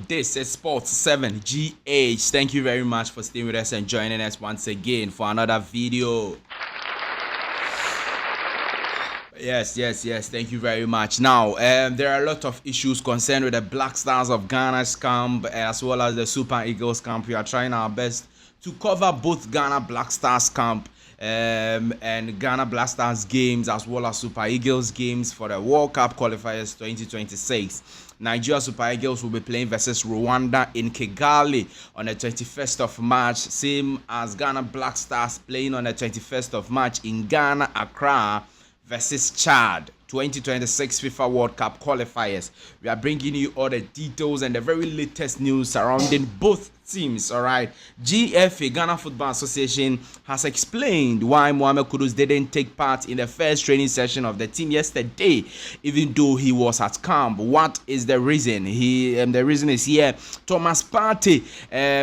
This is Sports 7 GH. Thank you very much for staying with us and joining us once again for another video. Yes. Thank you very much. Now, there are a lot of issues concerned with the Black Stars of Ghana's camp as well as the Super Eagles camp. We are trying our best to cover both Ghana Black Stars camp and Ghana Black Stars games as well as Super Eagles games for the World Cup qualifiers 2026. Nigeria Super Eagles will be playing versus Rwanda in Kigali on the 21st of March, same as Ghana Black Stars playing on the 21st of March in Ghana, Accra versus Chad. 2026 FIFA World Cup qualifiers. We are bringing you all the details and the very latest news surrounding both teams. All right, GFA, Ghana Football Association, has explained why Mohammed Kudus didn't take part in the first training session of the team yesterday, even though he was at camp. What is the reason? The reason is here. Thomas Partey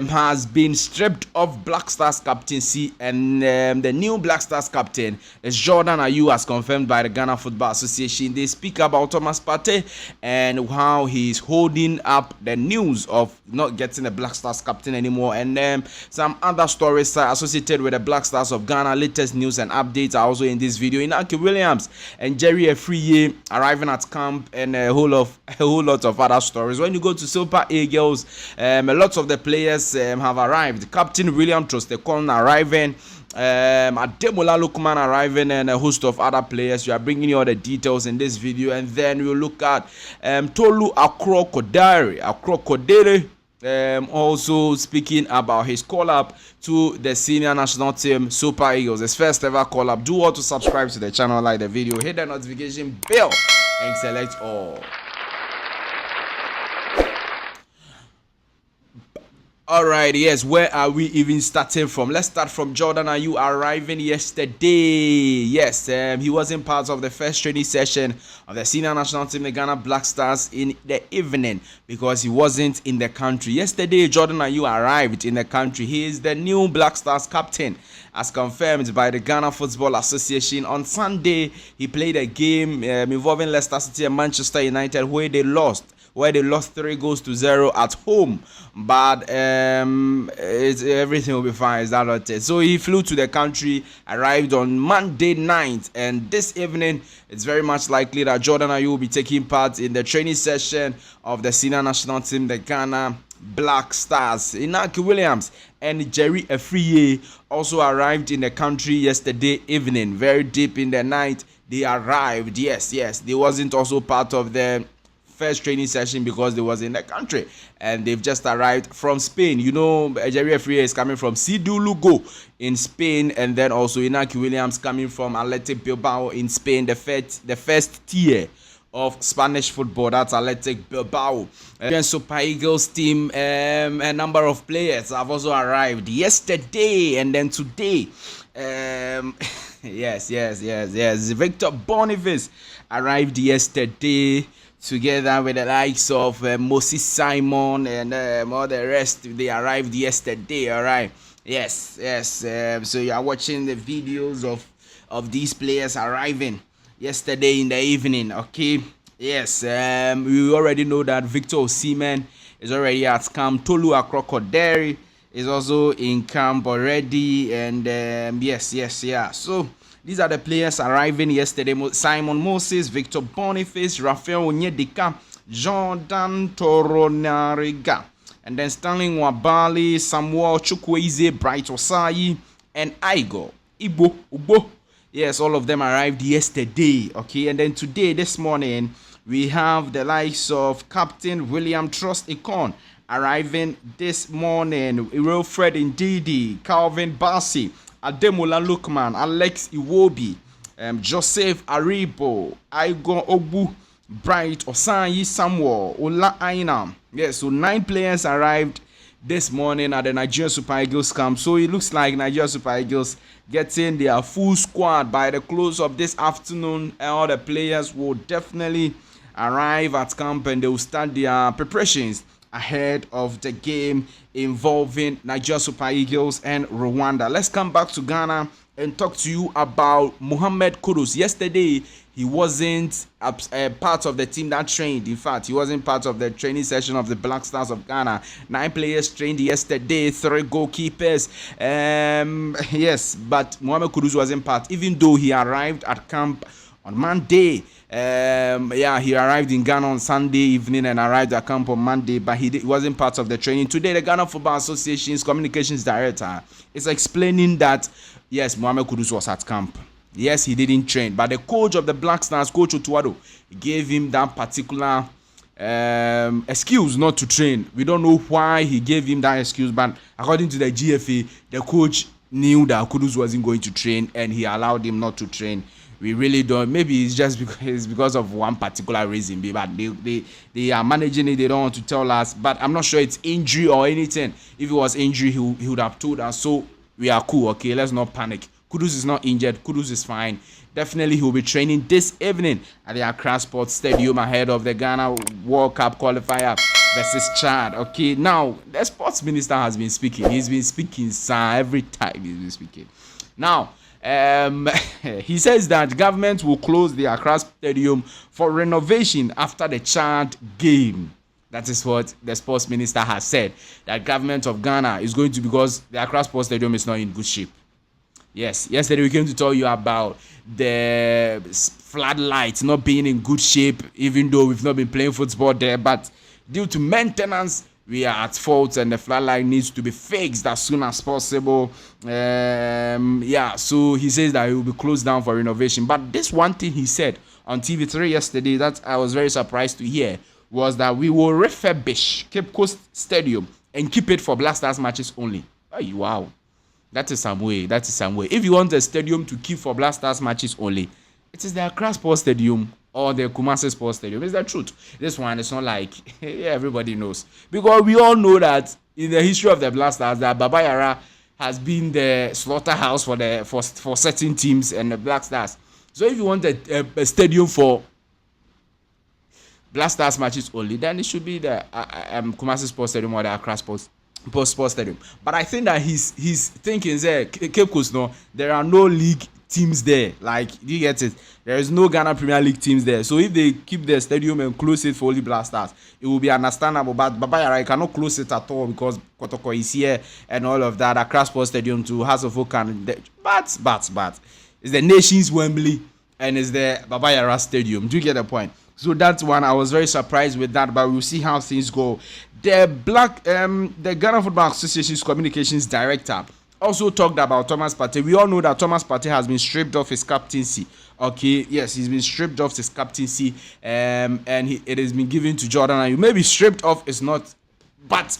has been stripped of Black Stars captaincy, and the new Black Stars captain is Jordan Ayew, as confirmed by the Ghana Football Association. They speak about Thomas Partey and how he's holding up the news of not getting the Black Stars captain anymore, and some other stories associated with the Black Stars of Ghana. Latest news and updates are also in this video. Inaki Williams and Jerry Afriye arriving at camp, and a whole lot of other stories. When you go to Super Eagles, a lot of the players have arrived. Captain William TROST arriving, Ademola Lukman arriving, and a host of other players. We are bringing you all the details in this video, and then we'll look at Tolu Akrokodere also speaking about his call-up to the senior national team Super Eagles, his first ever call-up. Do all to subscribe to the channel, like the video, hit the notification bell, and select all. Alright, yes, where are we even starting from? Let's start from Jordan Ayew arriving yesterday. Yes, he wasn't part of the first training session of the senior national team, the Ghana Black Stars, in the evening because he wasn't in the country. Yesterday, Jordan Ayew arrived in the country. He is the new Black Stars captain, as confirmed by the Ghana Football Association. On Sunday, he played a game involving Leicester City and Manchester United, where they lost 3-0 at home, but everything will be fine. Is that not it? So he flew to the country, arrived on Monday night, and this evening it's very much likely that Jordan Ayew will be taking part in the training session of the senior national team, the Ghana Black Stars. Inaki Williams and Jerry Afriye also arrived in the country yesterday evening, very deep in the night. They arrived. Yes, they wasn't also part of the first training session because they was in the country, and they've just arrived from Spain. You know, Jerry Afriye is coming from Ciudad Lugo in Spain, and then also Inaki Williams coming from Athletic Bilbao in Spain, the first tier of Spanish football. That's Athletic Bilbao. Super Eagles team, a number of players have also arrived yesterday and then today. Yes. Victor Boniface arrived yesterday, together with the likes of Moses Simon and all the rest. They arrived yesterday. All right. Yes. So you are watching the videos of these players arriving yesterday in the evening. Okay. Yes. We already know that Victor OSIMHEN is already at camp. Tolu Akrokodere is also in camp already, and yes. So these are the players arriving yesterday: Simon Moses, Victor Boniface, Raphael Onyedika, Jordan Toronariga, and then Stanley Nwabali, Samuel Chukwueze, Bright Osayi, and Ayew Ubo. Yes, all of them arrived yesterday. Okay, and then today, this morning, we have the likes of Captain William TROST EKONG arriving this morning. Wilfred Ndidi, Calvin Bassey, Ademola Lukman, Alex Iwobi, Joseph Aribo, Ayew Ogbu, Bright Osayi, Samuel Ola Aina. Yes, so 9 players arrived this morning at the Nigeria Super Eagles camp. So it looks like Nigeria Super Eagles getting their full squad by the close of this afternoon. All the players will definitely arrive at camp, and they will start their preparations ahead of the game involving Nigeria Super Eagles and Rwanda. Let's come back to Ghana and talk to you about Mohammed Kudus. Yesterday, he wasn't part of the team that trained. In fact, he wasn't part of the training session of the Black Stars of Ghana. 9 players trained yesterday, 3 goalkeepers. Yes, but Mohammed Kudus wasn't part, even though he arrived at camp on Monday. He arrived in Ghana on Sunday evening and arrived at camp on Monday, but he wasn't part of the training. Today, the Ghana Football Association's communications director is explaining that, yes, Mohammed Kudus was at camp. Yes, he didn't train, but the coach of the Black Stars, Coach Otuado, gave him that particular excuse not to train. We don't know why he gave him that excuse, but according to the GFA, the coach knew that Kudus wasn't going to train and he allowed him not to train. We really don't. Maybe it's just because of one particular reason, but they are managing it. They don't want to tell us. But I'm not sure it's injury or anything. If it was injury, he would have told us. So we are cool. Okay, let's not panic. Kudus is not injured. Kudus is fine. Definitely, he will be training this evening at the Accra Sports Stadium ahead of the Ghana World Cup qualifier versus Chad. Okay, now the sports minister has been speaking. He's been speaking, sir, every time he's been speaking. Now, he says that government will close the Accra Stadium for renovation after the Chad game. That is what the sports minister has said. That government of Ghana is going to, because the Accra Sports Stadium is not in good shape. Yes, yesterday we came to tell you about the floodlights not being in good shape, even though we've not been playing football there. But due to maintenance, we are at fault and the floodlight needs to be fixed as soon as possible. So he says that it will be closed down for renovation. But this one thing he said on TV3 yesterday that I was very surprised to hear was that we will refurbish Cape Coast Stadium and keep it for Black Stars matches only. Oh, wow. That is some way. If you want a stadium to keep for Black Stars matches only, it is the Accra Sports Stadium or the Kumasi Sports Stadium. It's the truth. This one is not like everybody knows. Because we all know that in the history of the Black Stars, that Baba Yara has been the slaughterhouse for certain teams and the Black Stars. So if you want a stadium for Black Stars matches only, then it should be the Kumasi Sports Stadium or the Accra Sports Stadium. But I think that he's thinking there, Cape Coast, no, there are no league teams there. Like, do you get it? There is no Ghana Premier League teams there. So if they keep the stadium and close it for only Black Stars, it will be understandable. But Baba Yara cannot close it at all because Kotoko is here and all of that. Accra Sports Stadium to Hasselhoff can. But it's the nation's Wembley and it's the Baba Yara Stadium. Do you get the point? So that's one. I was very surprised with that, but we'll see how things go. The Ghana Football Association's communications director also talked about Thomas Partey. We all know that Thomas Partey has been stripped of his captaincy. Okay, yes, he's been stripped of his captaincy, and it has been given to Jordan Ayew. Maybe stripped off is not, but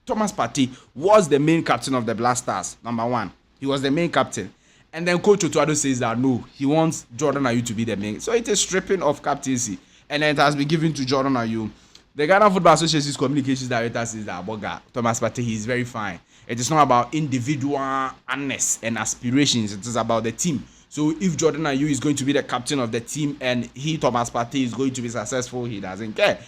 Thomas Partey was the main captain of the Black Stars. Number one, he was the main captain. And then Coach Otuado says that no, he wants Jordan Ayew to be the main. So it is stripping of captaincy, and then it has been given to Jordan Ayew. The Ghana Football Association's communications director says that Thomas Partey, he is very fine. It is not about individual honest and aspirations. It is about the team. So if Jordan Ayew is going to be the captain of the team and Thomas Partey, is going to be successful, he doesn't care.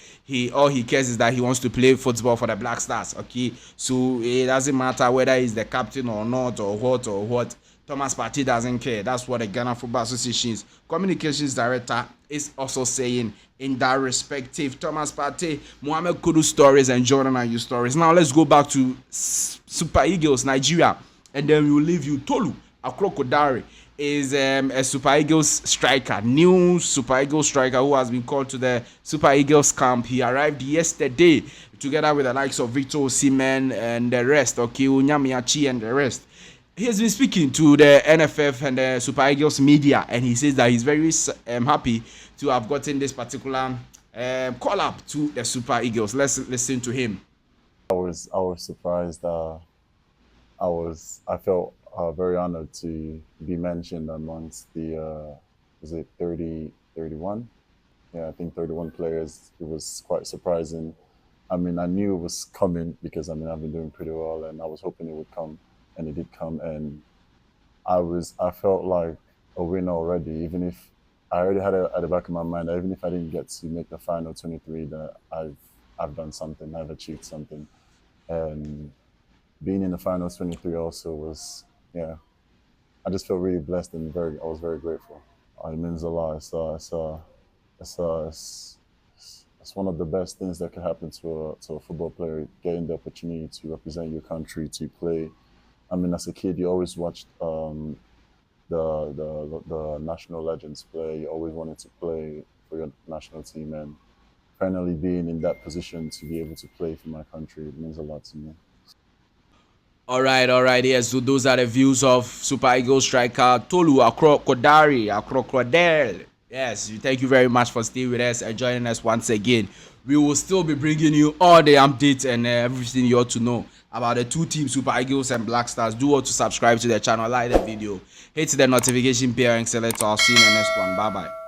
All he cares is that he wants to play football for the Black Stars. Okay, so it doesn't matter whether he's the captain or not or what. Thomas Partey doesn't care. That's what the Ghana Football Association's communications director is also saying in that respective. Thomas Partey, Mohammed Kudus stories and Jordan Ayew stories. Now let's go back to Super Eagles, Nigeria, and then we will leave you. Tolu Akrokodare is a Super Eagles striker, new Super Eagles striker who has been called to the Super Eagles camp. He arrived yesterday together with the likes of Victor OSIMHEN and the rest, okay, Onyamiachi and the rest. He has been speaking to the NFF and the Super Eagles media, and he says that he's very happy to have gotten this particular call up to the Super Eagles. Let's listen to him. I was surprised. I felt very honored to be mentioned amongst the was it 31? Yeah, I think 31 players. It was quite surprising. I mean, I knew it was coming because I've been doing pretty well, and I was hoping it would come. And it did come, and I felt like a winner already. Even if I already had it at the back of my mind, that even if I didn't get to make the final 23, that I've done something, I've achieved something. And being in the final 23 also was, yeah, I just feel really blessed and I was very grateful. It means a lot. It's, uh, it's, it's one of the best things that can happen to a football player, getting the opportunity to represent your country, to play. I mean, as a kid, you always watched the national legends play. You always wanted to play for your national team, and finally being in that position to be able to play for my country, it means a lot to me. All right. Yes, so those are the views of Super Eagles striker Tolu Akrokwadel. Yes, thank you very much for staying with us and joining us once again. We will still be bringing you all the updates and everything you ought to know about the two teams, Super Eagles and Black Stars. Do want to subscribe to the channel, like the video, hit the notification bell, and select. I'll see you in the next one. Bye bye.